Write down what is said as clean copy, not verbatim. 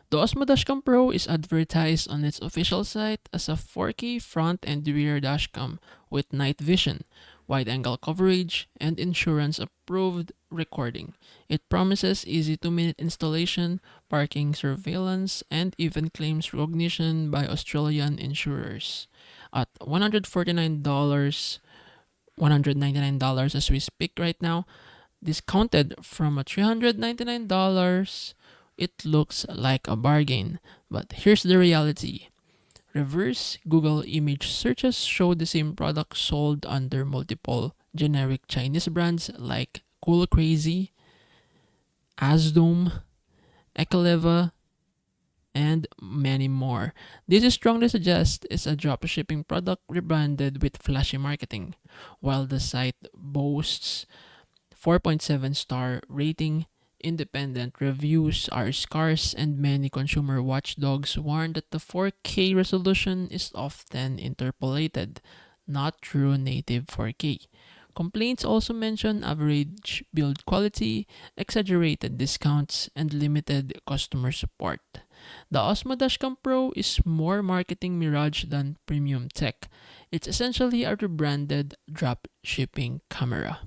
The Osmo Dashcam Pro is advertised on its official site as a 4K front and rear dashcam with night vision, wide-angle coverage, and insurance-approved recording. It promises easy-to-minute installation, parking surveillance, and even claims recognition by Australian insurers. At $149, $199 as we speak right now, discounted from a $399, it looks like a bargain. But here's the reality. Reverse Google image searches show the same product sold under multiple generic Chinese brands like Cool Crazy, Asdome, Ekaleva, and many more. This strongly suggests it's a dropshipping product rebranded with flashy marketing. While the site boasts 4.7-star rating, independent reviews are scarce, and many consumer watchdogs warn that the 4K resolution is often interpolated, not true native 4K. Complaints also mention average build quality, exaggerated discounts, and limited customer support. The Osmo Dashcam Pro is more marketing Mirage than premium tech. It's essentially a rebranded drop shipping camera.